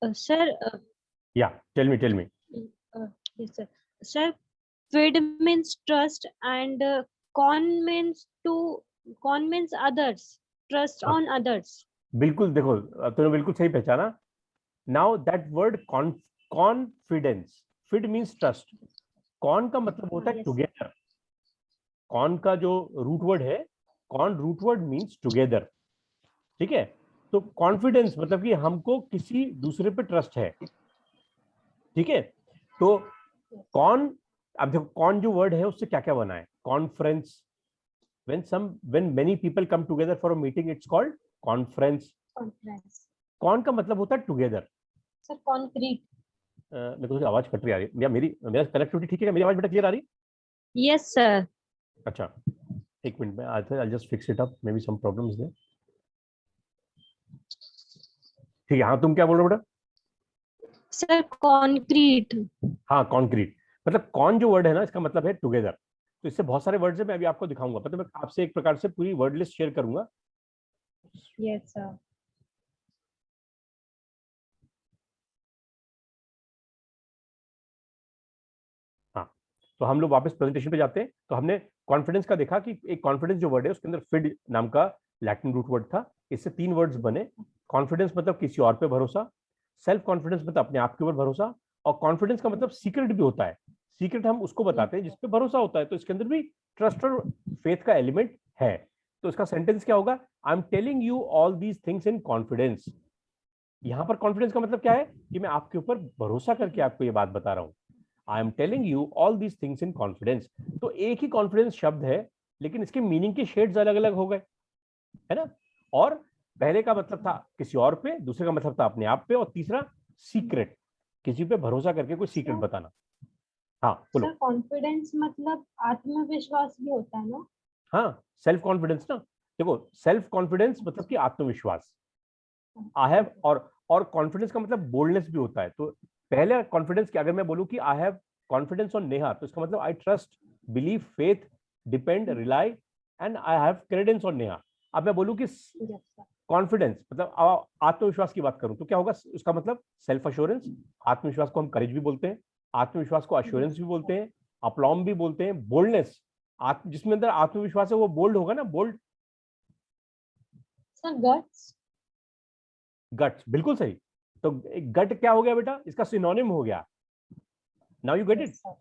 Sir, Yeah, tell me. yes, sir. Sir, fid means trust and con means others. Trust हाँ, on others. बिल्कुल, देखो तूने बिल्कुल सही पहचाना. नाउ दैट वर्ड कॉन्फिडेंस, फिड मीन्स ट्रस्ट. कॉन का मतलब होता है Yes, sir. टुगेदर. कॉन का जो रूट वर्ड है, con root word means together. ठीक है. तो कॉन्फिडेंस मतलब कि हमको किसी दूसरे पे ट्रस्ट है. ठीक है. तो कॉन, अब देखो कॉन जो वर्ड है उससे क्या क्या बना है. Conference, when many people come together for a meeting, it's called conference. Conference. Con का मतलब होता है टुगेदर. Sir, concrete. मेरे को आवाज कट रही आ रही है. मेरा कनेक्टिविटी ठीक है? मेरी आवाज बेटा क्लियर आ रही? Yes, sir. अच्छा, एक मिनट में I just fix it up, maybe some problems there. ठीक है. हाँ, तुम क्या बोल रहे हो बेटा? Sir, concrete. हाँ, कॉन्क्रीट. मतलब कॉन जो वर्ड है ना, इसका मतलब है टुगेदर. तो इससे बहुत सारे वर्ड्स है, मैं अभी आपको दिखाऊंगा. मतलब मैं आपसे एक प्रकार से पूरी वर्ड लिस्ट शेयर करूंगा. Yes, sir. हाँ, तो हम लोग वापस प्रेजेंटेशन पे जाते हैं. तो हमने कॉन्फिडेंस का देखा कि एक कॉन्फिडेंस जो वर्ड है उसके अंदर फिड नाम का लैटिन रूट वर्ड था. इससे 3 वर्ड्स बने. कॉन्फिडेंस मतलब किसी और पे भरोसा, सेल्फ कॉन्फिडेंस मतलब अपने आप के ऊपर भरोसा, और कॉन्फिडेंस का मतलब सीक्रेट भी होता है. सीक्रेट हम उसको बताते हैं जिसपे भरोसा होता है. तो इसके अंदर भी ट्रस्ट और फेथ का एलिमेंट है. तो इसका सेंटेंस क्या होगा? आई am telling you all these things in confidence. यहां पर कॉन्फिडेंस का मतलब क्या है कि मैं आपके ऊपर भरोसा करके आपको ये बात बता रहा हूं. आई am telling you all these things in confidence. तो एक ही कॉन्फिडेंस शब्द है, लेकिन इसके मीनिंग के शेड्स अलग अलग हो गए, है ना. और पहले का मतलब था किसी और पे, दूसरे का मतलब था अपने आप पे, और तीसरा सीक्रेट, किसी पे भरोसा करके कोई सीक्रेट सर, बताना. हाँ बोलो. सर कॉन्फिडेंस मतलब आत्मविश्वास भी होता है ना? हाँ, सेल्फ कॉन्फिडेंस ना. देखो, सेल्फ कॉन्फिडेंस मतलब कि आत्मविश्वास. आई हैव, और कॉन्फिडेंस का मतलब बोल्डनेस भी होता है. तो पहले कॉन्फिडेंस की अगर मैं बोलूं कि I have confidence on Neha, तो इसका मतलब I trust, believe, faith, depend, rely and I have Credence on Neha. अब मैं बोलूं कि Yes, sir. कॉन्फिडेंस मतलब आत्मविश्वास की बात करूं तो क्या होगा उसका मतलब? Self assurance. आत्मविश्वास को हम करेज भी बोलते हैं, आत्मविश्वास को अश्योरेंस भी बोलते हैं, अप्लॉम भी बोलते हैं. बोल्डनेस, जिसमें अंदर आत्मविश्वास है वो बोल्ड होगा ना, बोल्ड. Sir, guts. गट्स, बिल्कुल सही. तो गट क्या हो गया बेटा? इसका सिनोनिम हो गया. Now you get Yes, it. sir.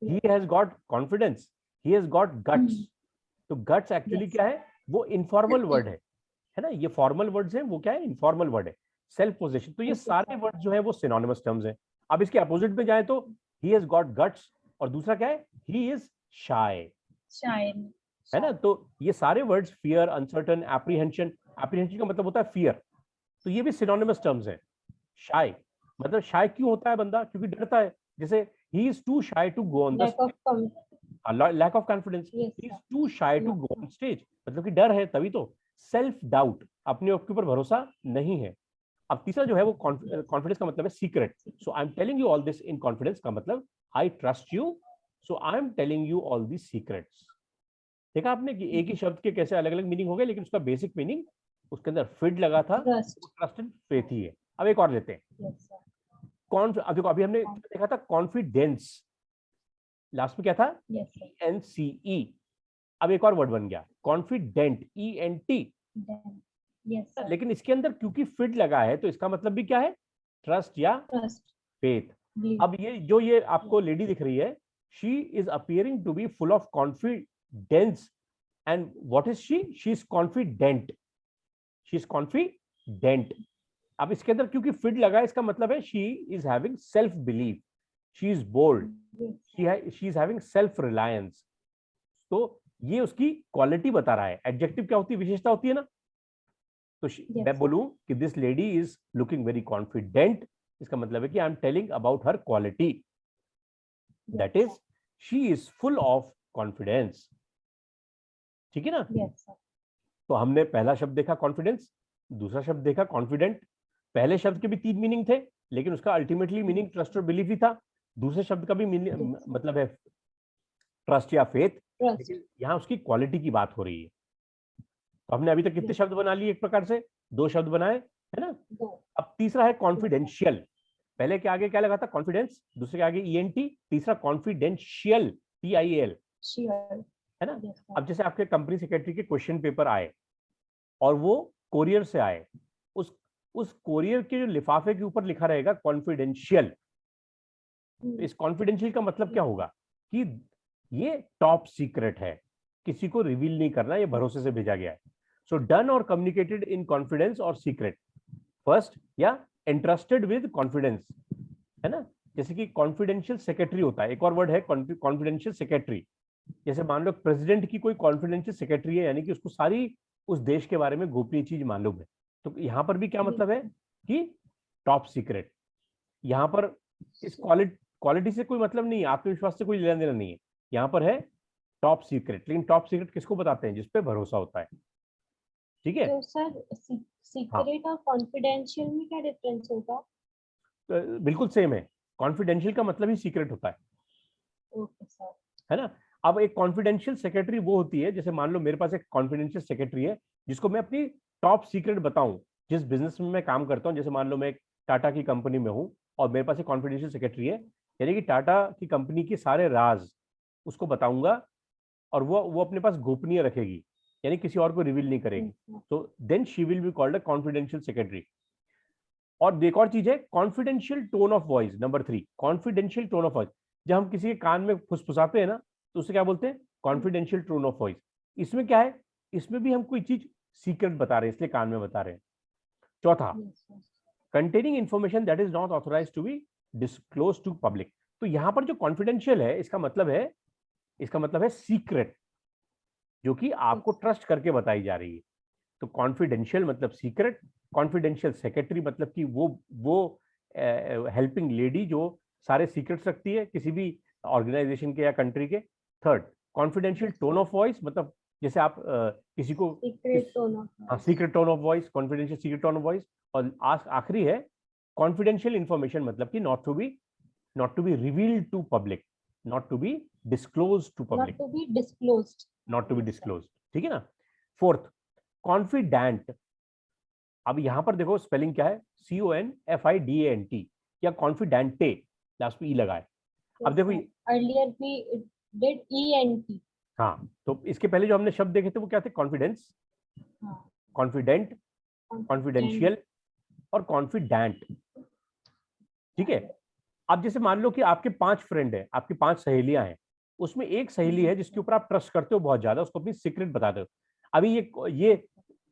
He has got confidence, he has got guts. तो गट्स एक्चुअली Yes. क्या है? वो इनफॉर्मल वर्ड है ना. ये फॉर्मल वर्ड्स हैं, वो क्या है? इनफॉर्मल वर्ड है. Self possession. तो ये Okay, सारे sir. वर्ड्स जो है वो सिनोनिमस टर्म्स हैं. अब इसके अपोजिट में जाए तो ही हैज गॉट गट्स, और दूसरा क्या है? ही इज शाय, Shy. है ना. तो ये सारे words, fear, uncertain, apprehension. Apprehension का मतलब होता है फियर. तो ये भी सिनोनिमस टर्म्स हैं. शाय मतलब शाय क्यों होता है बंदा? क्योंकि डरता है. जैसे ही is too shy to go on the Lack of lack of confidence. yes, he is sir. Too shy to go on stage, मतलब कि डर है तभी तो. सेल्फ डाउट, अपने आप के ऊपर भरोसा नहीं है. अब तीसरा जो है वो कॉन्फिडेंस का मतलब है secret. So I am telling you all this in confidence का मतलब I trust you, so I am telling you all this secrets. देखा आपने कि एक ही शब्द के कैसे अलग अलग मीनिंग हो गए, लेकिन उसका बेसिक मीनिंग उसके अंदर फिड लगा था, Trust. ट्रस्ट एंड फेथ ही है. अब एक और लेते हैं. Yes, sir. देखो अभी हमने देखा था कॉन्फिडेंस, लास्ट में क्या था? Yes, sir. ENCE. अब एक और वर्ड बन गया confident, ENT. Then, yes, sir. लेकिन इसके अंदर क्योंकि फिड लगा है तो इसका मतलब भी क्या है? ट्रस्ट या Trust. फेथ. Believe. अब ये आपको लेडी दिख रही है, she is appearing to be full of confidence. And what is she is confident. She is confident. अब इसके अंदर क्योंकि फिड लगा है, इसका मतलब है she is having self believe, she is bold, Yes. She is having self reliance. तो ये उसकी क्वालिटी बता रहा है. एडजेक्टिव क्या होती है? विशेषता होती है ना. तो Yes, मैं sir. बोलूं कि this lady is looking very confident, इसका मतलब है कि आई am telling about her quality, that Yes, is sir. She is full of confidence. ठीक है ना. Yes, sir. तो हमने पहला शब्द देखा कॉन्फिडेंस, दूसरा शब्द देखा कॉन्फिडेंट. पहले शब्द के भी 3 मीनिंग थे, लेकिन उसका अल्टीमेटली मीनिंग ट्रस्ट और बिलीव ही था. दूसरे शब्द का भी Yes, sir. मतलब है ट्रस्ट या फेथ, Trust. लेकिन यहाँ उसकी क्वालिटी की बात हो रही है. तो हमने अभी तक कितने Yes. शब्द बना लिए? एक प्रकार से 2 शब्द बनाए, है ना। दो। अब तीसरा है कॉन्फिडेंशियल, पहले के आगे क्या लगा था कॉन्फिडेंस, दूसरे के आगे ईएनटी, तीसरा कॉन्फिडेंशियल TIAL, Sure. है ना। Yes, sir. अब जैसे आपके कंपनी सेक्रेटरी के क्वेश्चन पेपर आए और वो कोरियर से आए, उस कोरियर के जो लिफाफे के ऊपर लिखा रहेगा कॉन्फिडेंशियल। तो इस कॉन्फिडेंशियल का मतलब क्या होगा कि ये टॉप सीक्रेट है, किसी को रिवील नहीं करना, ये भरोसे से भेजा गया है। सो डन और कम्युनिकेटेड इन कॉन्फिडेंस और सीक्रेट फर्स्ट, या एंट्रस्टेड विद कॉन्फिडेंस, है ना। जैसे कि कॉन्फिडेंशियल सेक्रेटरी होता है, एक और वर्ड है कॉन्फिडेंशियल सेक्रेटरी। जैसे मान लो प्रेसिडेंट की कोई कॉन्फिडेंशियल सेक्रेटरी है, यानी कि उसको सारी उस देश के बारे में गोपनीय चीज मालूम है। तो यहाँ पर भी क्या मतलब है कि टॉप सीक्रेट। यहाँ पर इस क्वालिटी से कोई मतलब नहीं है, आत्मविश्वास से कोई लेना देना नहीं है, यहाँ पर है टॉप सीक्रेट। लेकिन टॉप सीक्रेट किसको बताते हैं, जिसपे भरोसा होता है, ठीक है। तो सर सीक्रेट और कॉन्फिडेंशियल में क्या डिफरेंस होगा? बिल्कुल सेम है, कॉन्फिडेंशियल का मतलब ही सीक्रेट होता है, ओके सर। है ना। अब एक कॉन्फिडेंशियल सेक्रेटरी वो होती है, जैसे मान लो मेरे पास एक कॉन्फिडेंशियल सेक्रेटरी है जिसको मैं अपनी टॉप सीक्रेट बताऊं, जिस बिजनेस में मैं काम करता हूं। जैसे मान लो मैं एक टाटा की कंपनी में हूं और मेरे पास एक कॉन्फिडेंशियल सेक्रेटरी है, यानी कि टाटा की कंपनी के सारे राज उसको बताऊंगा और वो अपने पास गोपनीय रखेगी, यानी किसी और को रिवील नहीं करेगी। तो then she will be called a confidential secretary. और एक और चीज है confidential tone of voice, number 3, confidential tone of voice. जब हम किसी के कान में फुसफुसाते हैं ना, तो उसे क्या बोलते हैं, कॉन्फिडेंशियल टोन ऑफ वॉइस। इसमें क्या है, इसमें भी हम कोई चीज सीक्रेट बता रहे हैं, इसलिए कान में बता रहे हैं। चौथा, containing information that is not authorised to be disclose to public. तो यहां पर जो कॉन्फिडेंशियल है, इसका मतलब है सीक्रेट, जो कि आपको ट्रस्ट करके बताई जा रही है। तो कॉन्फिडेंशियल मतलब सीक्रेट, कॉन्फिडेंशियल सेक्रेटरी मतलब कि वो हेल्पिंग लेडी जो सारे सीक्रेट्स रखती है किसी भी ऑर्गेनाइजेशन के या कंट्री के। Third, confidential tone of voice, मतलब जैसे आप किसी को secret tone of voice, secret tone of voice, confidential secret tone of voice. और आखिरी है कॉन्फिडेंशियल इंफॉर्मेशन, मतलब कि not to be revealed to public, not to be disclose to not public, to be disclosed, not to be disclose, ठीक है ना। Fourth, confident. अब यहां पर देखो स्पेलिंग क्या है, CONFIDANT या कॉन्फिडेंटे, लास्ट में ई लगा है। अब देखो अर्लियर वी डिड ENT। हाँ, तो इसके पहले जो हमने शब्द देखे थे वो क्या थे, कॉन्फिडेंस, कॉन्फिडेंट, कॉन्फिडेंशियल और कॉन्फिडेंट, ठीक है। अब जैसे मान लो कि आपके 5 फ्रेंड है, आपकी 5 सहेलियां हैं, उसमें एक सहेली है जिसके ऊपर आप ट्रस्ट करते हो बहुत ज्यादा, उसको अपनी सीक्रेट बताते हो। अभी ये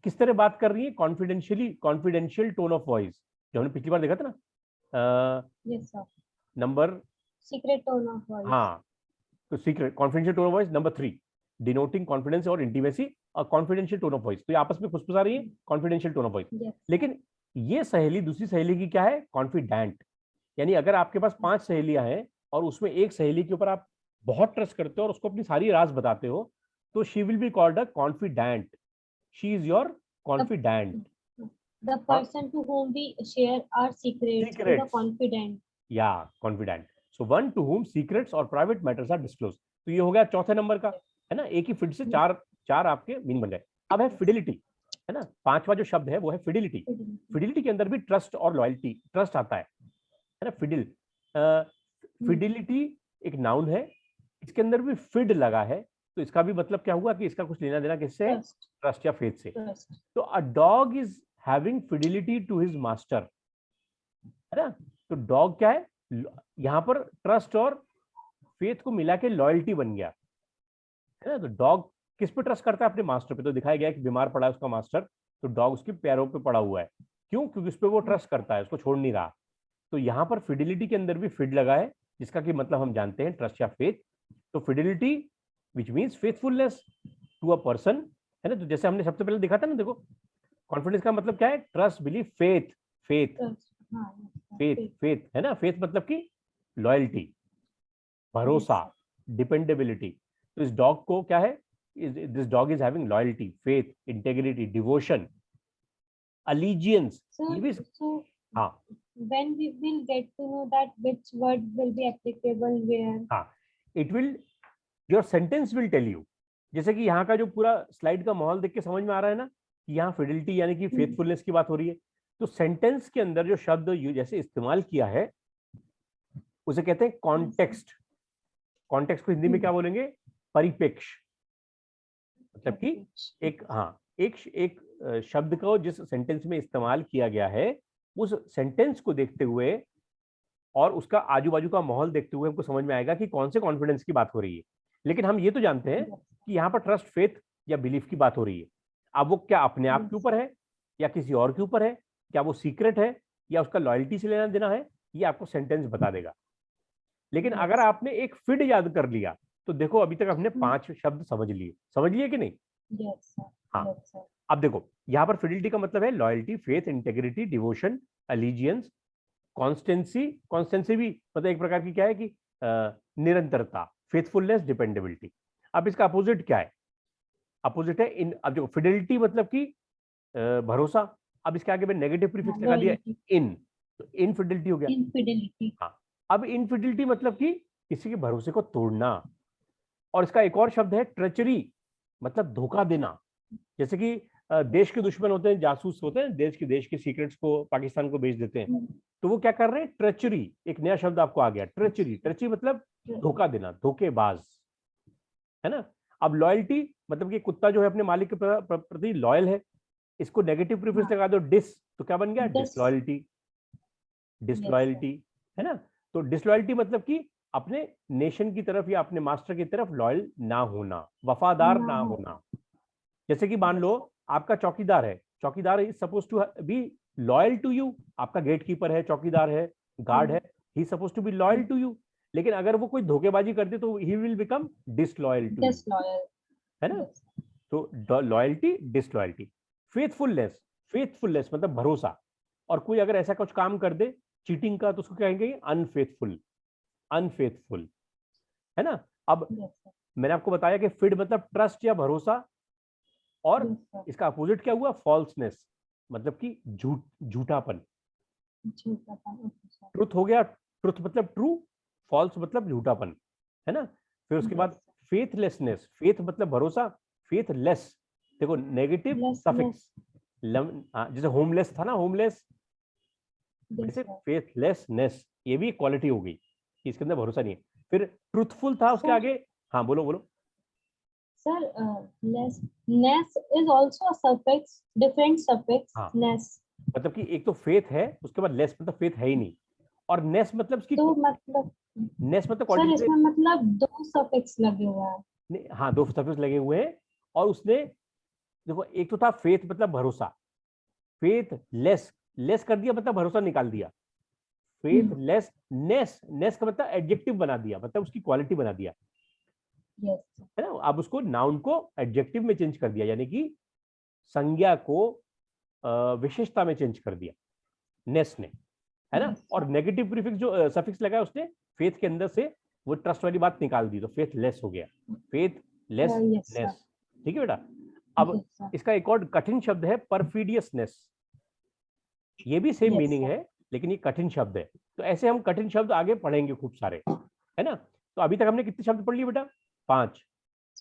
किस तरह बात कर रही है, कॉन्फिडेंशियल टोन ऑफ वॉइस, जो हमने पिछली बार देखा था ना, yes sir, number, secret tone of voice. हाँ, तो secret confidential tone of voice number 3, denoting confidence और इंटीमेसी, और कॉन्फिडेंशियल टोन ऑफ वॉइस, तो ये आपस में फुसफुसा रही है, कॉन्फिडेंशियल टोन ऑफ वॉइस। लेकिन ये सहेली, दूसरी सहेली की क्या है, कॉन्फिडेंट। यानी अगर आपके पास 5 सहेलियां हैं और उसमें एक सहेली के ऊपर आप बहुत ट्रस्ट करते हो और उसको अपनी सारी राज बताते हो, तो she will be called a confident, she is your confident. The person to whom we share our secrets is a confidant. या confident. So one two whom secrets और प्राइवेट मैटर्स आर डिस्क्लोज्ड। तो ये हो गया चौथे number का, है ना। एक ही फिट से चार आपके मीन बन गए। अब है फिडिलिटी, है ना। 5वां जो शब्द है वो है फिडिलिटी। फिडिलिटी के अंदर भी ट्रस्ट और लॉयल्टी, ट्रस्ट आता है ना। फिडिलिटी एक नाउन है, इसके अंदर भी फिड लगा है, तो इसका भी मतलब क्या हुआ कि इसका कुछ लेना देना किससे है, ट्रस्ट या फेथ से। तो a dog is having fidelity to his master, है ना। तो डॉग क्या है, यहां पर ट्रस्ट और फेथ को मिला के लॉयल्टी बन गया, है ना। तो डॉग किस पे ट्रस्ट करता है, अपने मास्टर पे। तो दिखाया गया कि बीमार पड़ा है उसका मास्टर, तो डॉग उसके पैरों पे पड़ा हुआ है, क्यों, क्योंकि उस पर वो ट्रस्ट करता है, उसको छोड़ नहीं रहा। तो यहाँ पर फिडिलिटी के अंदर भी फिड लगा है, जिसका कि मतलब हम जानते हैं ट्रस्ट या फेथ। तो fidelity which means faithfulness to a person, है ना। तो जैसे हमने सबसे पहले देखा था ना, देखो कॉन्फिडेंस का मतलब क्या है, trust, belief, faith, faith, faith, faith, है ना। फेथ मतलब कि लॉयल्टी, भरोसा, डिपेंडेबिलिटी। तो इस डॉग को क्या है, this dog is having loyalty, faith, integrity, devotion, allegiance. हाँ, when we will get to know that which word will be applicable where, हाँ, it will, your sentence will tell you। जैसे कि यहाँ का जो पूरा स्लाइड का माहौल देख के समझ में आ रहा है ना कि यहाँ फिडिलिटी यानी कि फेथफुलनेस की बात हो रही है, तो सेंटेंस के अंदर जो शब्द जैसे इस्तेमाल किया है उसे कहते हैं कॉन्टेक्स्ट। कॉन्टेक्स्ट को हिंदी में क्या बोलेंगे? परिप्रेक्ष्य। मतलब कि एक, हाँ, एक शब्द को जिस सेंटेंस में इस्तेमाल किया गया है उस सेंटेंस को देखते हुए और उसका आजू बाजू का माहौल देखते हुए हमको समझ में आएगा कि कौन से कॉन्फिडेंस की बात हो रही है। लेकिन हम ये तो जानते हैं कि यहाँ पर ट्रस्ट, फेथ या बिलीफ की बात हो रही है। अब वो क्या अपने आप के ऊपर है या किसी और के ऊपर है, क्या वो सीक्रेट है या उसका लॉयल्टी से लेना देना है, ये आपको सेंटेंस बता देगा। लेकिन अगर आपने एक फिड याद कर लिया तो देखो अभी तक हमने 5 शब्द समझ लिए कि नहीं? हाँ। अब देखो यहाँ पर फिडिलिटी का मतलब है loyalty, faith, integrity, devotion, allegiance, constancy. Constancy भी मतलब एक प्रकार की क्या है कि निरंतरता, फेथफुलनेस, डिपेंडेबिलिटी। अब इसका अपोजिट क्या है? अपोजिट है इन। अब जो फिडिलिटी मतलब कि भरोसा, अब इसके आगे में नेगेटिव प्रीफिक्स लगा दिया इन, तो इनफिडिलिटी हो गया। इनफिडेलिटी। हाँ। अब इनफिडिलिटी मतलब कि किसी के भरोसे को तोड़ना। और इसका एक और शब्द है ट्रेचरी, मतलब धोखा देना। जैसे कि देश के दुश्मन होते हैं, जासूस होते हैं, देश के सीक्रेट्स को पाकिस्तान को बेच देते हैं, तो वो क्या कर रहे हैं? ट्रेचरी। एक नया शब्द आपको आ गया, ट्रेचरी। ट्रेचरी मतलब धोखा देना, धोखेबाज, है ना। अब लॉयल्टी मतलब कि कुत्ता जो है अपने मालिक के प्रति लॉयल है, इसको नेगेटिव प्रीफिक्स लगा दो डिस, तो क्या बन गया? डिसलॉयल्टी। डिसलॉयल्टी, है ना। तो डिसलॉयल्टी मतलब कि अपने नेशन की तरफ या अपने मास्टर की तरफ लॉयल ना होना, वफादार ना होना। जैसे कि मान लो आपका चौकीदार है, chowkidar is suppose to be loyal to you. आपका गेट कीपर है, चौकीदार है, गार्ड है, he suppose to be loyal to you. लेकिन अगर वो कोई धोखेबाजी कर दे तो he will become disloyal to you, है ना। तो लॉयल्टी, डिसलॉयल्टी। फेथफुलनेस, फेथफुलनेस मतलब भरोसा। और कोई अगर ऐसा कुछ काम कर दे चीटिंग का तो उसको कहेंगे अनफेथफुल, अनफेथफुल, है ना। अब मैंने आपको बताया कि फिड मतलब ट्रस्ट या भरोसा, और इसका अपोजिट क्या हुआ? फॉल्सनेस, मतलब कि झूठापन। ट्रुथ हो गया, ट्रुथ मतलब ट्रू, फॉल्स मतलब झूठापन, है ना। फिर उसके बाद फेथलेसनेस, फेथ मतलब भरोसा, फेथलेस देखो नेगेटिव सफिक्स, जैसे होमलेस था ना, होमलेस, वैसे फेथलेसनेस ये भी क्वालिटी हो गई, इसके अंदर भरोसा नहीं है। फिर ट्रूथफुल था उसके आगे, हाँ बोलो बोलो। Sir, ness is also a suffix, different suffix, हाँ, ness. मतलब कि एक तो फेथ है, उसके बाद लेस मतलब फेथ है ही नहीं, और नेस मतलब इसकी तो मतलब नेस मतलब सर क्वांटिटी। इसमें मतलब 2 सफिक्स लगे हुए हैं। हाँ, 2 सफिक्स लगे हुए हैं। और उसने देखो एक तो था फेथ मतलब भरोसा, फेथ लेस, लेस कर दिया मतलब भरोसा निकाल दिया। फेथ लेस, नेस, नेस का मतलब एडजेक्टिव बना दिया, मतलब उसकी क्वालिटी बना दिया, है ना। अब उसको नाउन को एडजेक्टिव में चेंज कर दिया, यानी कि संज्ञा को विशेषता में चेंज कर दिया नेस ने, है ना। और नेगेटिव प्रीफिक्स जो सफिक्स लगा उसने फेथ के अंदर से वो ट्रस्ट वाली बात निकाल दी, तो फेथ लेस हो गया, फेथ लेस नेस। ठीक है बेटा। अब इसका एक और कठिन शब्द है परफीडियसनेस। ये भी सेम मीनिंग है लेकिन ये कठिन शब्द है। तो ऐसे हम कठिन शब्द आगे पढ़ेंगे खूब सारे, है ना। तो अभी तक हमने कितने शब्द पढ़ लिए बेटा? 5,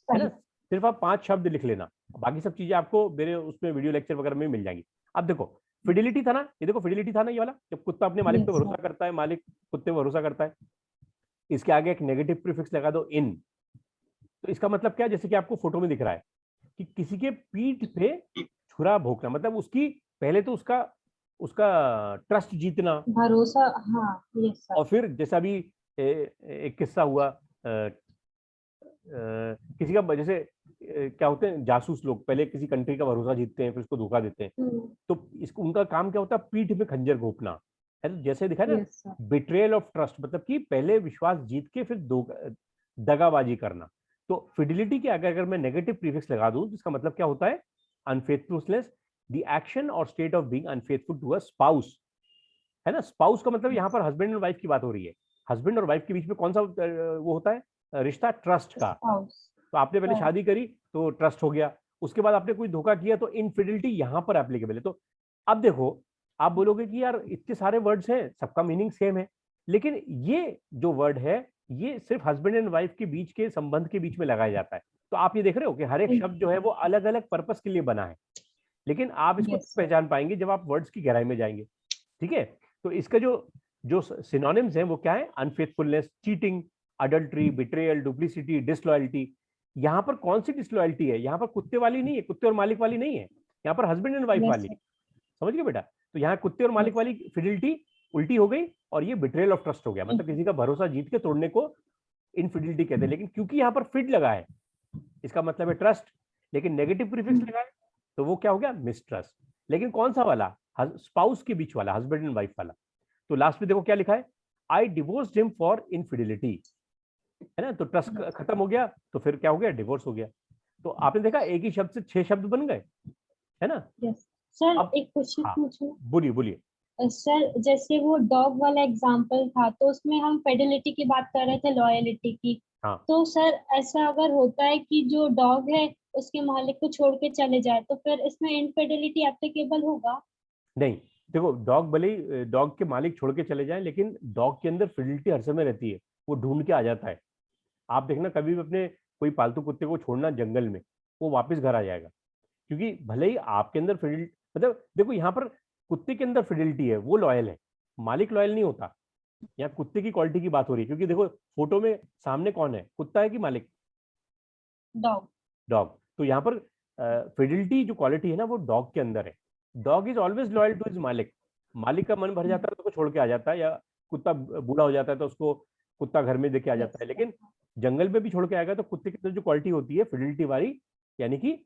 है ना। सिर्फ आप 5 शब्द लिख लेना, बाकी सब चीजें आपको मेरे उसमें वीडियो लेक्चर वगैरह में मिल जाएंगी। अब देखो फिडिलिटी था ना, ये देखो फिडिलिटी था ना ये वाला, जब कुत्ता अपने मालिक पे भरोसा करता है, मालिक कुत्ते पे भरोसा करता है। इसके आगे एक नेगेटिव प्रीफिक्स लगा दो इन, तो इसका मतलब क्या? जैसे कि आपको फोटो में दिख रहा है कि किसी के पीठ पे छुरा भोंकना, मतलब उसकी पहले तो उसका उसका ट्रस्ट जीतना, भरोसा। हाँ, यस सर। और फिर जैसा अभी एक किस्सा हुआ, किसी का जैसे क्या होते हैं जासूस लोग, पहले किसी कंट्री का भरोसा जीतते हैं फिर उसको धोखा देते हैं, तो इसको उनका काम क्या होता है? पीठ पे खंजर घोंपना, है तो जैसे दिखा ना, बिट्रेयल ऑफ ट्रस्ट, मतलब कि पहले विश्वास जीत के फिर दगाबाजी करना। तो फिडिलिटी के आगे अगर मैं नेगेटिव प्रीफिक्स लगा दूं जिसका मतलब क्या होता है? अनफेथफुलनेस, द एक्शन और state of being unfaithful to a spouse, है ना। स्पाउस का मतलब यहाँ पर हस्बैंड एंड वाइफ की बात हो रही है। हस्बैंड और वाइफ के बीच में कौन सा वो होता है रिश्ता? ट्रस्ट का। तो आपने पहले शादी करी तो ट्रस्ट हो गया, उसके बाद आपने कोई धोखा किया तो इनफिडिलिटी यहां पर एप्लीकेबल है। तो अब देखो आप बोलोगे कि यार इतने सारे वर्ड्स हैं, सबका मीनिंग सेम है, लेकिन ये जो वर्ड है ये सिर्फ हस्बैंड एंड वाइफ के बीच के संबंध के बीच में लगाया जाता है। तो आप ये देख रहे हो कि हर एक शब्द जो है वो अलग अलग पर्पस के लिए बना है। लेकिन आप इसको Yes, पहचान पाएंगे जब आप वर्ड्स की गहराई में जाएंगे। ठीक है, तो इसका जो जो सिनोनिम्स हैं वो क्या है? Unfaithfulness, cheating, adultery, betrayal, duplicity, disloyalty. यहाँ पर कौन सी डिसलॉयल्टी है? यहाँ पर कुत्ते वाली नहीं है, कुत्ते और मालिक वाली नहीं है, यहाँ पर हस्बैंड एंड वाइफ yes, वाली। sir. समझ गए बेटा? तो यहाँ कुत्ते और मालिक Yes. वाली फिडिलिटी उल्टी हो गई और ये बिट्रेयल ऑफ ट्रस्ट हो गया, मतलब किसी का भरोसा जीत के तोड़ने को इनफिडिलिटी कहते हैं। लेकिन क्योंकि यहाँ पर फिड लगा है, इसका मतलब है ट्रस्ट, लेकिन नेगेटिव प्रीफिक्स लगा है तो वो क्या हो गया? मिसट्रस्ट। लेकिन कौन सा वाला? स्पाउस के बीच वाला, हस्बैंड एंड वाइफ वाला। तो लास्ट में देखो क्या लिखा है, आई डिवोर्स्ड हिम फॉर इनफिडिलिटी, है ना? तो ट्रस्ट खत्म हो गया, तो फिर क्या हो गया? डिवोर्स हो गया। तो आपने देखा एक ही शब्द से 6 शब्द बन गए, है ना? Yes. सर अब एक क्वेश्चन हाँ, पूछूं? बोलिए बोलिए। सर जैसे वो डॉग वाला एग्जांपल था तो उसमें हम फेडिलिटी की बात कर रहे थे, लॉयलिटी की। हाँ, तो सर ऐसा अगर होता है कि जो डॉग है उसके मालिक को छोड़ के चले जाए तो फिर इसमें इनफिडिलिटी एप्लीकेबल होगा? नहीं, देखो डॉग भले ही डॉग के मालिक छोड़ के चले जाएं, लेकिन डॉग के अंदर फिडिलिटी हर समय रहती है, वो ढूंढ के आ जाता है। आप देखना कभी भी अपने कोई पालतू कुत्ते को छोड़ना जंगल में, वो वापस घर आ जाएगा, क्योंकि भले ही आपके अंदर फिडिलिटी, मतलब देखो यहाँ पर कुत्ते के अंदर फिडिलिटी है, वो लॉयल है, मालिक लॉयल नहीं होता। यहाँ कुत्ते की क्वालिटी की बात हो रही है, क्योंकि देखो फोटो में सामने कौन है, कुत्ता है कि मालिक? डॉग। डॉग। तो यहाँ पर फिडिलिटी जो क्वालिटी है ना, वो डॉग के अंदर है। Dog is always loyal to his मालिक। मालिक का मन भर जाता है तो उसको छोड़ के आ जाता है, या कुत्ता बूढ़ा हो जाता है तो उसको कुत्ता घर में देके आ जाता है। लेकिन जंगल में भी छोड़ के आएगा तो कुत्ते के अंदर जो क्वालिटी होती है फिडिलिटी वाली, यानी कि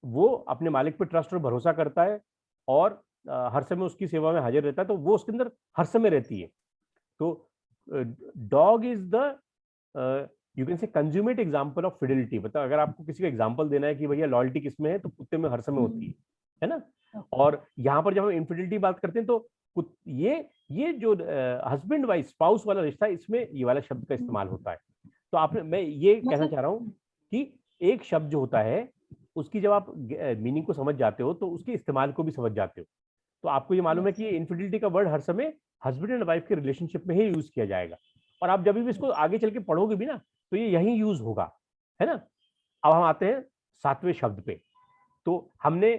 वो अपने मालिक पर ट्रस्ट और भरोसा करता है और हर समय उसकी सेवा में हाजिर रहता है, तो वो उसके अंदर हर समय रहती है। तो dog is the you can say consummate example of fidelity. मतलब अगर आपको किसी का एग्जांपल देना है कि भैया लॉयल्टी किसमें है, तो कुत्ते में हर समय होती है ना? और यहाँ पर जब हम इनफिडिलिटी बात करते हैं तो ये जो हस्बैंड वाइफ स्पाउस वाला रिश्ता है, इसमें ये वाला शब्द का इस्तेमाल होता है। तो आपने, मैं ये कहना चाह रहा हूँ कि एक शब्द जो होता है उसकी जब आप मीनिंग को समझ जाते हो तो उसके इस्तेमाल को भी समझ जाते हो। तो आपको ये मालूम है कि इनफिडिलिटी का वर्ड हर समय हस्बैंड एंड वाइफ के रिलेशनशिप में ही यूज किया जाएगा, और आप जब भी इसको आगे चल के पढ़ोगे भी ना तो ये यही यूज होगा, है ना? अब हम आते हैं 7वें शब्द पे। तो हमने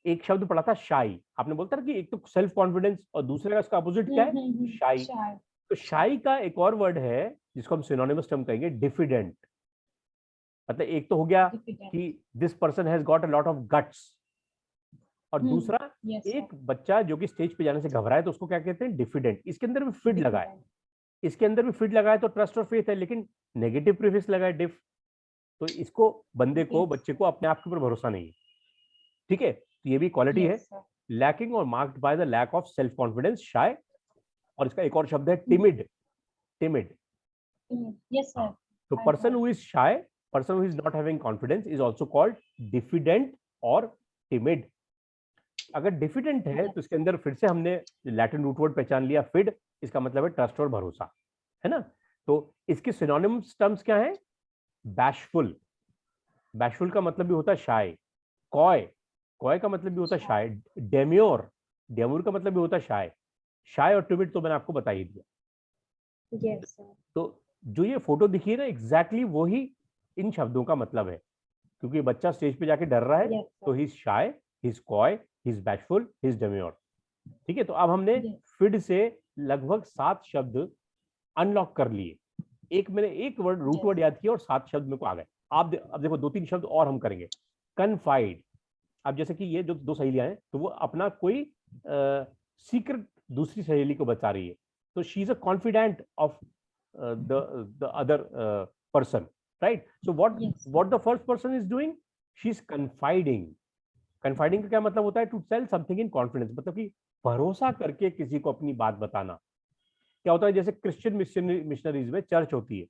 एक शब्द पढ़ा था शाई। आपने बोलता ना कि एक तो सेल्फ कॉन्फिडेंस और दूसरे का इसका अपोजिट क्या है? शाई। शायद। तो शाई का एक और वर्ड है जिसको हम सिनोनिमस टर्म कहेंगे, डिफिडेंट। मतलब एक तो हो गया कि this person has got a lot of guts, और दूसरा एक बच्चा जो कि स्टेज पे जाने से घबराए तो उसको क्या कहते हैं? डिफिडेंट। इसके अंदर भी फिड लगा है, इसके अंदर भी फिड लगा है, तो ट्रस्ट और फेथ है, लेकिन नेगेटिव प्रीफिक्स लगा है, डिफ। तो इसको बंदे को, बच्चे को अपने आप के ऊपर भरोसा नहीं है। ठीक है, तो ये भी क्वालिटी है, लैकिंग और marked by the lack of self confidence, shy. और इसका एक और शब्द है टिमिड। टिमिड। Yes sir. तो person who is shy, person who is not having confidence is also called diffident और टिमिड। अगर डिफिडेंट है तो इसके अंदर फिर से हमने लैटिन रूट वर्ड पहचान लिया, फिड। इसका मतलब है ट्रस्ट और भरोसा, है ना? तो इसके सिनोनिम्स टर्म्स क्या है? बैशफुल। बैशफुल का मतलब भी होता है शाय। कॉय, कॉय का मतलब भी होता है शाय। डेम्योर, डेम्योर का मतलब भी होता है शाय। शाय और टिमिड तो मैंने आपको बता ही दिया। Yes sir. तो जो ये फोटो दिखी है ना, एग्जैक्टली वही इन शब्दों का मतलब है, क्योंकि बच्चा स्टेज पे जाके डर रहा है, तो he is shy, he is coy, he is bashful, he is demure. ठीक है, तो अब हमने फिड से लगभग 7 शब्द अनलॉक कर लिए। एक मैंने एक वर्ड रूट वर्ड याद किया और 7 शब्द मेरे को आ गए। आप अब देखो 2-3 शब्द और हम करेंगे। कन्फाइड। अब जैसे कि ये जो 2 सहेलियां हैं तो वो अपना कोई सीक्रेट दूसरी सहेली को बता रही है, तो she is a confident of the other person, right? So what the first person is doing, she is confiding. Confiding का क्या मतलब होता है? To tell something in confidence, मतलब कि भरोसा करके किसी को अपनी बात बताना। क्या होता है, जैसे क्रिश्चियन मिशनरीज में चर्च होती है,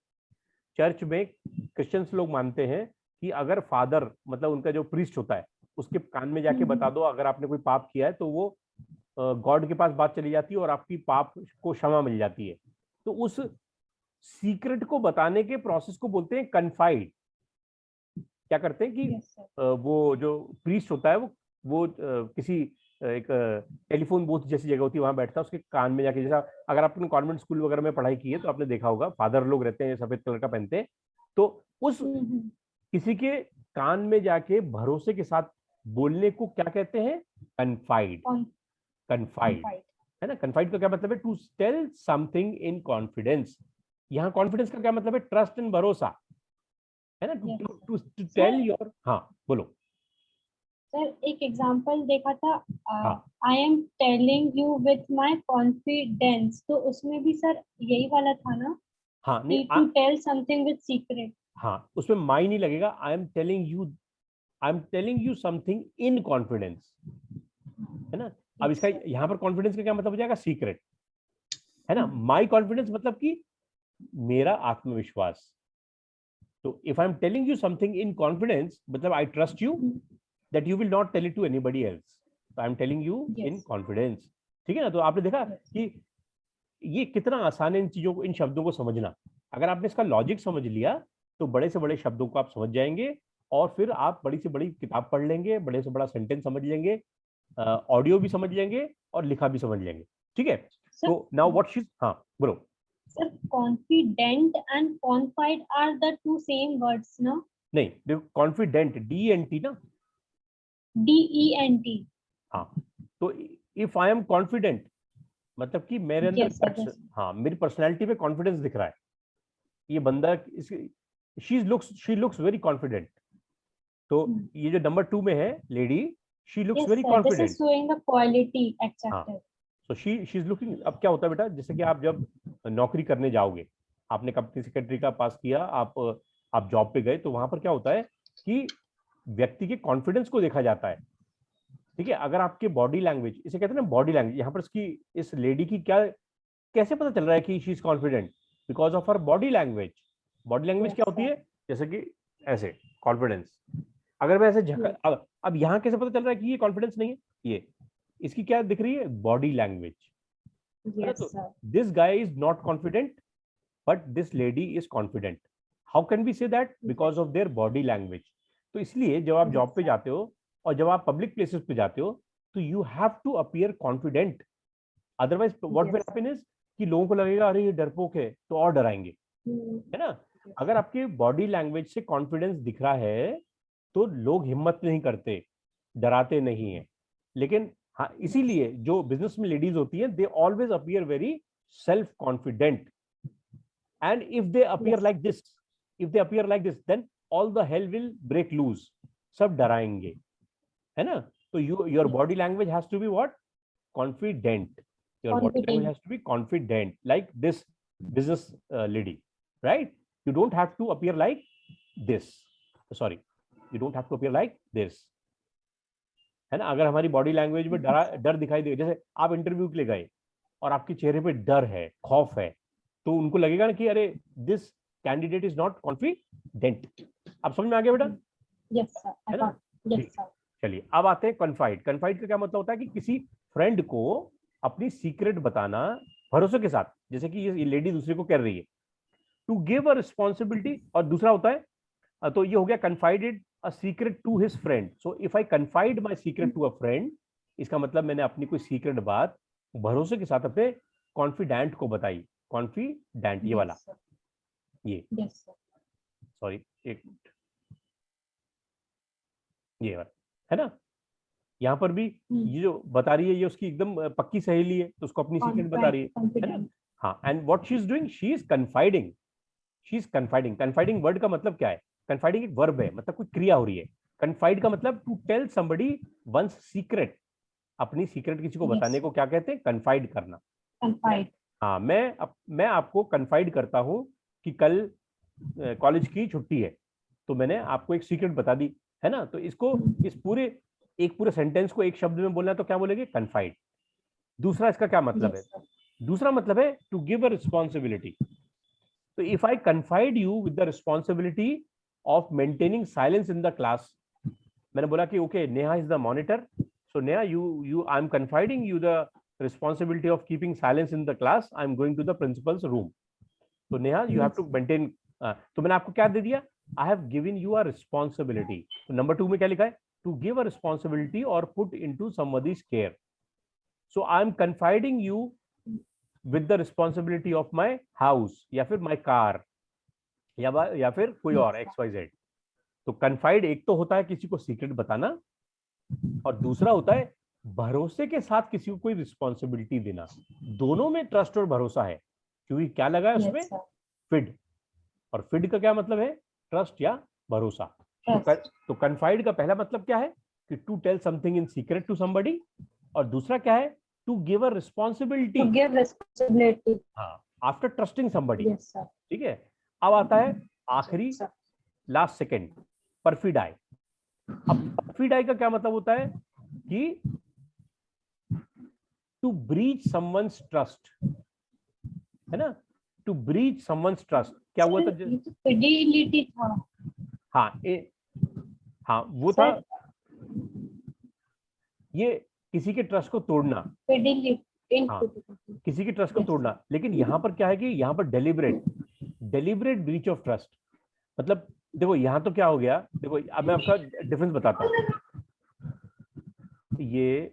चर्च में क्रिश्चियंस लोग मानते हैं कि अगर फादर, मतलब उनका जो प्रीस्ट होता है, उसके कान में जाके बता दो अगर आपने कोई पाप किया है, तो वो गॉड के पास बात चली जाती है और आपकी पाप को क्षमा मिल जाती है। तो उस सीक्रेट को बताने के प्रोसेस को बोलते हैं कन्फाइड। क्या करते हैं कि वो जो प्रीस्ट होता है वो किसी एक टेलीफोन बूथ जैसी जगह होती है, वहां बैठता है, उसके कान में जाके, जैसा अगर आपने कॉन्वेंट स्कूल वगैरह में पढ़ाई की है तो आपने देखा होगा, फादर लोग रहते हैं सफेद कलर का पहनते हैं, तो उस किसी के कान में जाके भरोसे के साथ बोलने को क्या कहते हैं? कन्फाइड। Confide confide. है ना। कन्फाइड का क्या मतलब है? To tell something in confidence. यहाँ कॉन्फिडेंस का क्या मतलब है? ट्रस्ट एंड भरोसा, है ना। Yes. To Sir, tell your, हाँ बोलो। सर एक एग्जांपल देखा था, हाँ I am telling you with my confidence, तो उसमें भी सर यही वाला था ना, हाँ नहीं कि to tell something with secret. हाँ, उसमें माई नहीं लगेगा। I am telling you something in confidence, है ना। अब Yes, इसका sir. यहाँ पर कॉन्फिडेंस का क्या मतलब हो जाएगा? सीक्रेट, है ना। Hmm. माई कॉन्फिडेंस मतलब कि मेरा आत्मविश्वास। तो if I am telling you something in confidence मतलब I trust you Hmm. That you will not tell it to anybody else. तो I am telling you in Yes. Confidence, ठीक है ना। तो आपने देखा Yes. कि ये कितना आसान है इन चीजों को, इन शब्दों को समझना। अगर आपने इसका लॉजिक समझ लिया तो बड़े से बड़े शब्दों को आप समझ जाएंगे, और फिर आप बड़ी से बड़ी किताब पढ़ लेंगे, बड़े से बड़ा सेंटेंस समझ लेंगे, ऑडियो भी समझ लेंगे और लिखा भी समझ लेंगे, ठीक है। Sir, तो नाउ व्हाट शी, हाँ बोलो। sir, confident and confide are the two same words, no? नहीं देखो, कॉन्फिडेंट DENT ना। DENT. हाँ, तो इफ आई एम कॉन्फिडेंट मतलब कि मेरे अंदर Yes, sir. Yes. हाँ, मेरी पर्सनैलिटी पे कॉन्फिडेंस दिख रहा है। ये बंदा शी लुक्स वेरी कॉन्फिडेंट। तो Hmm. ये जो नंबर 2 में है lady, she looks Yes, very sir. This is confident. showing the quality हाँ, accepted. तो शी इज लुकिंग। अब क्या होता है बेटा, जैसे कि आप जब नौकरी करने जाओगे, आपने कंपनी सेक्रेटरी का पास किया, आप जॉब पे गए, तो वहां पर क्या होता है कि व्यक्ति के कॉन्फिडेंस को देखा जाता है, ठीक है। अगर आपके बॉडी लैंग्वेज, इसे कहते हैं ना बॉडी लैंग्वेज, यहाँ पर इसकी, इस लेडी की क्या, कैसे पता चल रहा है कि she is confident? Because of her body language. Body language Yes, क्या होती sir. है? जैसे कि ऐसे कॉन्फिडेंस। अगर मैं ऐसे झक, Yes. अब यहाँ कैसे पता चल रहा है कि ये कॉन्फिडेंस नहीं है? ये इसकी क्या दिख रही है? बॉडी लैंग्वेज, है ना। Yes, तो sir. This guy is not confident but this lady is confident. How can be say that? Because of their body language. तो इसलिए जब आप Yes, जॉब पे sir. जाते हो और जब आप पब्लिक प्लेसेस पे जाते हो, तो you have to appear confident. Otherwise what will Yes, sir. Happen is कि लोगों को लगेगा अरे ये डरपोक है, तो और डराएंगे, Hmm. है ना। Yes. अगर आपके बॉडी लैंग्वेज से कॉन्फिडेंस दिख रहा है तो लोग हिम्मत नहीं करते, डराते नहीं है। लेकिन हाँ, इसीलिए जो बिजनेस में लेडीज होती हैं, they always appear very self confident. And if they appear Yes. Like this, if they appear like this, then all the hell will break loose. सब डराएंगे, है ना। तो your Yes. Body language has to be what? Confident. Your body language Confident. has to be confident, like this business lady, right? You don't have to appear like this. Sorry, you don't have to appear like this, है ना। अगर हमारी body language में डर दिखाई दे, जैसे आप interview के लिए गए और आपके चेहरे पे डर है, खौफ है, तो उनको लगेगा ना कि अरे this candidate is not confident. आप समझ में आ गया बेटा? Yes, sir. है ना। Yes, sir. चलिए अब आते हैं कन्फाइड। कन्फाइड का क्या मतलब होता है कि किसी फ्रेंड को अपनी सीक्रेट बताना भरोसे के साथ, जैसे कि ये लेडी दूसरे को कर रही है। टू गिव अ रिस्पॉन्सिबिलिटी, और दूसरा होता है, तो ये हो गया confided a secret to his friend. So if I confide my secret to a friend, इसका मतलब मैंने अपनी कोई सीक्रेट बात भरोसे के साथ अपने कॉन्फिडेंट को बताई। कॉन्फिडेंट ये वाला, Yes, sir. ये Yes, sir. सॉरी एक मिनट, ये वाला, है ना। यहाँ पर भी Hmm. ये जो बता रही है, ये उसकी एकदम पक्की सहेली है, तो उसको अपनी सीक्रेट बता रही है ना। Confident. हाँ, and what she is doing, she is कन्फाइडिंग। She is confiding. कन्फाइडिंग word का मतलब क्या है? कन्फाइडिंग एक वर्ब है, मतलब कोई क्रिया हो रही है। कन्फाइड का मतलब to tell somebody one's secret. अपनी सीक्रेट किसी को बताने Yes. को क्या कहते हैं? कन्फाइड करना। Confide. हाँ, मैं आपको कन्फाइड करता हूँ कि कल कॉलेज की छुट्टी है, तो मैंने आपको एक सीक्रेट बता दी, है ना। तो इसको इस पूरे सेंटेंस को एक शब्द में बोलना है तो क्या बोलेंगे? कन्फाइड। दूसरा इसका क्या मतलब है? Yes, sir. दूसरा मतलब है टू गिव अ रिस्पॉन्सिबिलिटी। तो if I confide you with the responsibility of maintaining silence in the class, मैंने बोला कि okay Neha is the monitor, so Neha you I am कन्फाइडिंग you the responsibility of keeping silence in the class. I'm going to the principal's room. So Neha, you have to maintain. तो मैंने आपको क्या दे दिया? I have given you a responsibility. तो number 2 में क्या लिखा है? To give a responsibility or put into somebody's care. So I am confiding you with the responsibility of my house या फिर my car या फिर कोई और XYZ। तो confide एक तो होता है किसी को सीक्रेट बताना, और दूसरा होता है भरोसे के साथ किसी को कोई रिस्पॉन्सिबिलिटी देना। दोनों में ट्रस्ट और भरोसा है, क्योंकि क्या लगा है उसमें, Yes, sir. फिड। और फिड का क्या मतलब है, ट्रस्ट या भरोसा। Trust. तो कन्फाइड का पहला मतलब क्या है कि to tell something in secret to somebody, और दूसरा क्या है, to give a responsibility, To give responsibility. हाँ, after trusting somebody. Yes, sir. ठीक है। अब आता है आखिरी, Yes, sir. Last second, perfidy. अब परफिडाई का क्या मतलब होता है कि टू ब्रीच समवंस ट्रस्ट, है ना, टू ब्रीच समवंस ट्रस्ट। क्या हुआ था, ये तो fidelity था। हाँ हाँ वो था, Sir, ये किसी के ट्रस्ट को तोड़ना, fidelity. हाँ, किसी के ट्रस्ट को Yes. तोड़ना। लेकिन यहाँ पर क्या है कि यहाँ पर डेलिबरेट ब्रीच ऑफ ट्रस्ट, मतलब देखो यहाँ तो क्या हो गया, देखो अब मैं आपका डिफरेंस बताता हूँ। ये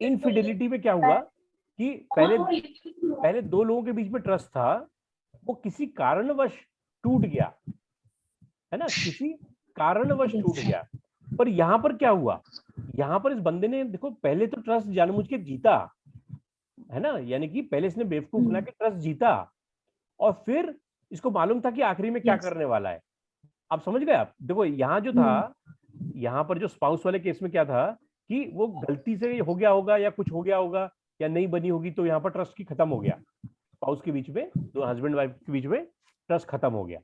इनफिडेलिटी में क्या हुआ कि पहले दो लोगों के बीच में ट्रस्ट था, वो किसी कारणवश टूट गया, है ना, किसी कारणवश टूट गया। पर यहाँ पर क्या हुआ, यहाँ पर इस बंदे ने देखो पहले तो ट्रस्ट जानबूझ के जीता, है ना, यानी कि पहले इसने बेवकूफ बना के ट्रस्ट जीता, और फिर इसको मालूम था कि आखिरी में क्या Yes. करने वाला है। आप समझ गए आप, देखो यहाँ जो था, यहाँ पर जो स्पाउस वाले केस में क्या था कि वो गलती से हो गया होगा या कुछ हो गया होगा या नहीं बनी होगी, तो यहाँ पर ट्रस्ट की खत्म हो गया, स्पाउस के बीच में, दो हस्बैंड वाइफ के बीच में ट्रस्ट खत्म हो गया।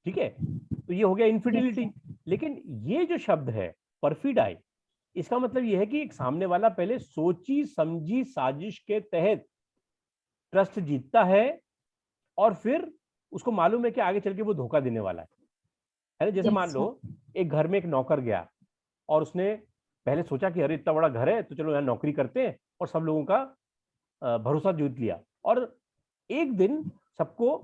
ठीक है, तो ये हो गया इनफिडिलिटी। लेकिन ये जो शब्द है परफिडाई, इसका मतलब ये है कि एक सामने वाला पहले सोची समझी साजिश के तहत ट्रस्ट जीतता है, और फिर उसको मालूम है कि आगे चल के वो धोखा देने वाला है ना। जैसे Yes, मान लो एक घर में एक नौकर गया, और उसने पहले सोचा कि अरे इतना बड़ा घर है तो चलो यहाँ नौकरी करते हैं, और सब लोगों का भरोसा जीत लिया, और एक दिन सबको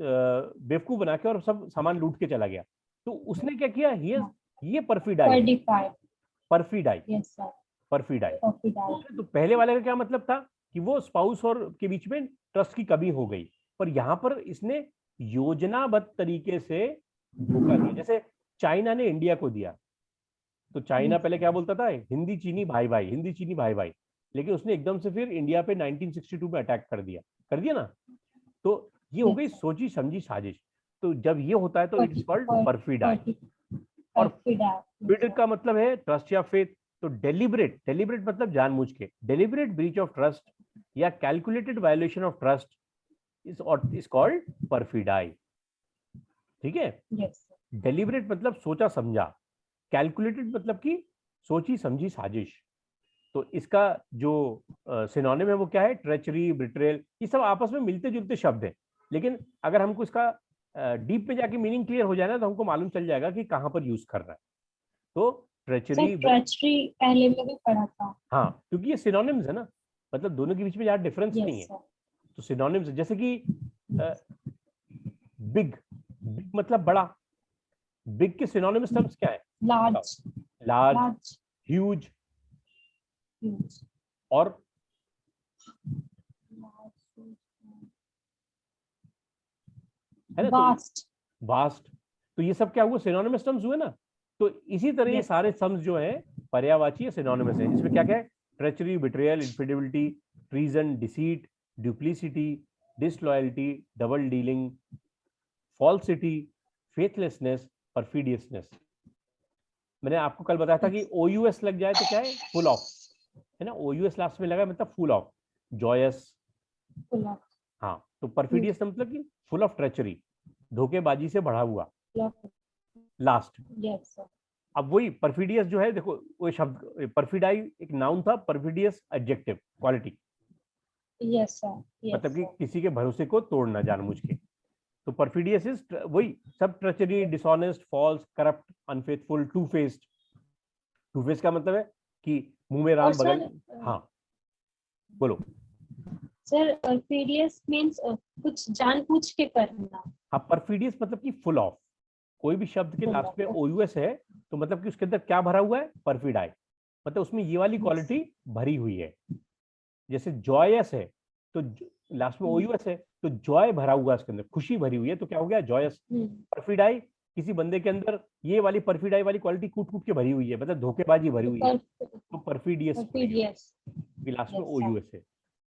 बेवकूफ बना के और सब सामान लूट के चला गया। तो उसने क्या किया, ये परफिडाई, परफिडाई, Yes, sir. परफिडाई। Fidelity. तो पहले वाले का क्या मतलब था कि वो स्पाउस और के बीच में ट्रस्ट की कमी हो गई, पर यहाँ पर इसने योजनाबद्ध तरीके से धोखा दिया। जैसे चाइना ने इंडिया को दिया, तो चाइना पहले क्या बोलता था, हिंदी चीनी भाई भाई, हिंदी चीनी भाई भाई, लेकिन उसने एकदम से फिर इंडिया पे 1962 में अटैक कर दिया ना। तो ये हो गई सोची समझी साजिश। तो जब ये होता है तो इट इज कॉल्ड परफिडाई। और फिड का मतलब है ट्रस्ट या फेथ। तो डेलिबरेट मतलब जानबूझ के, डेलिबरेट ब्रीच ऑफ ट्रस्ट या calculated violation of trust is called perfidy. ठीक है, Yes. डेलिबरेट मतलब सोचा समझा, कैलकुलेटेड मतलब कि सोची समझी साजिश। तो इसका जो सिनोनिम है वो क्या है, ट्रेचरी, बिट्रेयल, ये सब आपस में मिलते जुलते शब्द हैं। लेकिन अगर हमको इसका डीप में जाके मीनिंग क्लियर हो जाए ना, तो हमको मालूम चल जाएगा कि कहाँ पर यूज कर रहा है। तो ट्रेचरी, ट्रेचरी पहले में भी पढ़ा था। हाँ, क्योंकि ये सिनोनिम्स है ना, मतलब दोनों के बीच में ज्यादा डिफरेंस नहीं है। तो सिनोनिम्स जैसे कि बिग मतलब बड़ा, बिग के सिनोनिम्स टर्म्स क्या है, लार्ज, ह्यूज, और है ना, वास्ट। तो ये सब क्या हुआ, सिनोनिमस टर्म्स हुए ना। तो इसी तरह ये सारे टर्म्स जो है पर्यायवाची सिनोनिमस है। इसमें क्या क्या है, treachery, betrayal, infidelity, treason, deceit, duplicity, disloyalty, double dealing, falsity, faithlessness, perfidiousness. मैंने आपको कल बताया था कि OUS लग जाए तो क्या है, फुल ऑफ, है ना, OUS लास्ट में लगा मतलब फुल ऑफ, जॉयस। हाँ, तो परफिडियस मतलब कि फुल ऑफ ट्रेचरी, धोखेबाजी से बढ़ा हुआ, लास्ट। अब वही परफिडियस जो है, देखो वो शब्द परफिडाई एक नाउन था, परफिडियस एडजेक्टिव क्वालिटी, मतलब कि किसी के भरोसे को तोड़ना जानबूझ के। तो परफिडियस इज वही सब, treachery, dishonest, false, corrupt, unfaithful, two faced. Two face का मतलब है कि मुंह में राम बगल, हाँ बोलो सर। परफिडियस मींस कुछ जानबूझ के करना। हाँ, परफिडियस मतलब कि फुल ऑफ। कोई भी शब्द के लास्ट में OUS है तो मतलब कि उसके अंदर क्या भरा हुआ है, परफिडाई, मतलब उसमें ये वाली क्वालिटी भरी हुई है। जैसे जॉयस है तो लास्ट में OUS है, तो जॉय भरा हुआ है उसके अंदर, खुशी भरी हुई है, तो क्या हो गया, जॉयस। परफिडाई किसी बंदे के अंदर ये वाली परफिडाई वाली क्वालिटी कूट कूट के भरी हुई है, मतलब धोखेबाजी भरी हुई है, तो परफिडियस लास्ट में OUS है,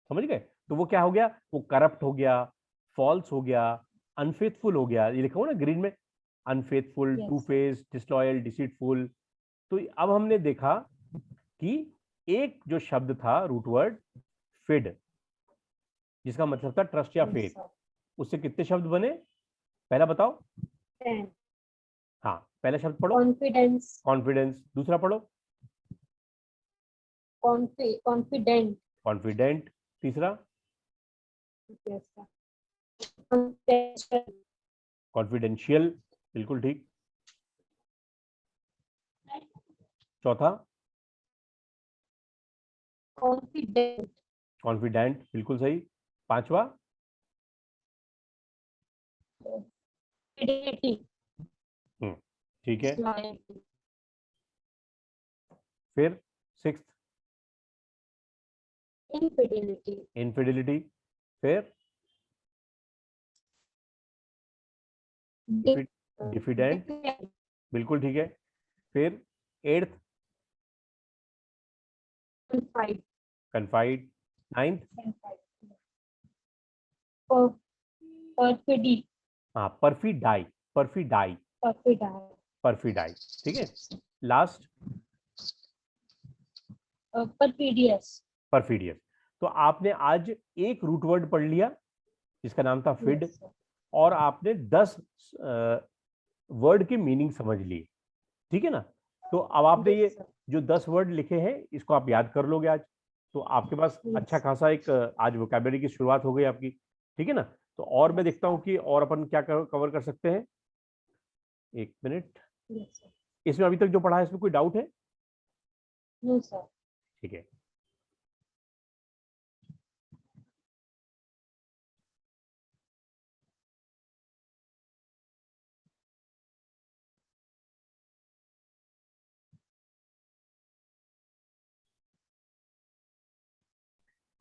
समझ गए? तो वो क्या हो गया, वो करप्ट हो गया, फॉल्स हो गया, अनफेथफुल हो गया, ये लिखा हुआ ना ग्रीन में, unfaithful, two face, disloyal, deceitful. तो अब हमने देखा कि एक जो शब्द था रूट वर्ड फिड, जिसका मतलब था ट्रस्ट या फेथ, उससे कितने शब्द बने पहला बताओ? 10। हाँ, पहला शब्द पढ़ो, कॉन्फिडेंस। कॉन्फिडेंस। दूसरा पढ़ो, कॉन्फिडेंट। कॉन्फिडेंट। तीसरा, कॉन्फिडेंशियल, बिल्कुल ठीक। चौथा, कॉन्फिडेंट। कॉन्फिडेंट, बिल्कुल सही। पांचवा, फिडेलिटी। ठीक है। फिर सिक्स्थ, इनफिडेलिटी। इनफिडेलिटी। फिर डिफिडेंट, बिल्कुल ठीक है। फिर एट्थ, कन्फाइड। नाइन्थ, परफिडी। हाँ, परफिडाई, परफिडाई, परफिडाई, ठीक है। Last, perfidious. परफिडियस। तो आपने आज एक रूट वर्ड पढ़ लिया जिसका नाम था फिड, और आपने 10 वर्ड की मीनिंग समझ ली, ठीक है ना? तो अब आपने ये जो 10 वर्ड लिखे हैं इसको आप याद कर लोगे आज, तो आपके पास अच्छा खासा एक आज वोकैबुलरी की शुरुआत हो गई आपकी, ठीक है ना? तो और मैं देखता हूँ कि और अपन क्या कवर कर सकते हैं। एक मिनट, इसमें अभी तक जो पढ़ा है इसमें कोई डाउट है? No sir. ठीक है।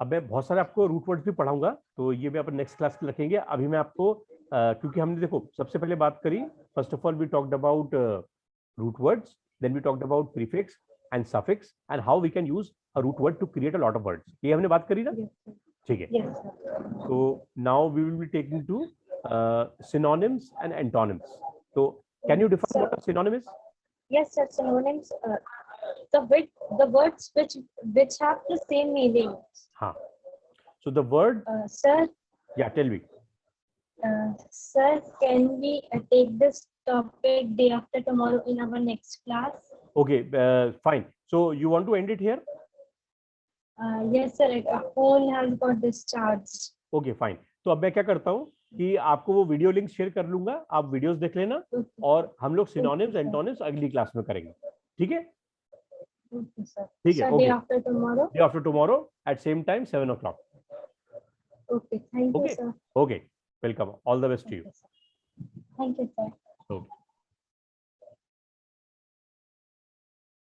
अब मैं बहुत सारे आपको रूट वर्ड्स भी पढ़ाऊंगा, तो ये भी अपन नेक्स्ट क्लास में रखेंगे। अभी मैं आपको क्योंकि हमने देखो सबसे पहले बात करी, first of all we talked about root words, then we talked about prefix and suffix and how we can use a root word to create a lot of words, ये हमने बात करी ना? ठीक है। तो now we will be taking to synonyms and antonyms. So can you define what a synonym is? Yes, sir. Synonyms. The words which have the same meaning. हाँ. So the word. Sir. Yeah, tell me. Sir, can we take this topic day after tomorrow in our next class? Okay, fine. So you want to end it here? Yes, sir. A phone has got discharged. Okay, fine. तो अब मैं क्या करता हूँ कि आपको वो video link share कर लूंगा, आप वीडियोस देख लेना, और हम लोग सिनोनिम्स एंटोनिम्स अगली क्लास में करेंगे, ठीक है? ठीक है, day after tomorrow. Day after tomorrow at same time 7 o'clock. Okay, thank you, sir. Okay, welcome. All the best to you. Thank you, sir. Okay.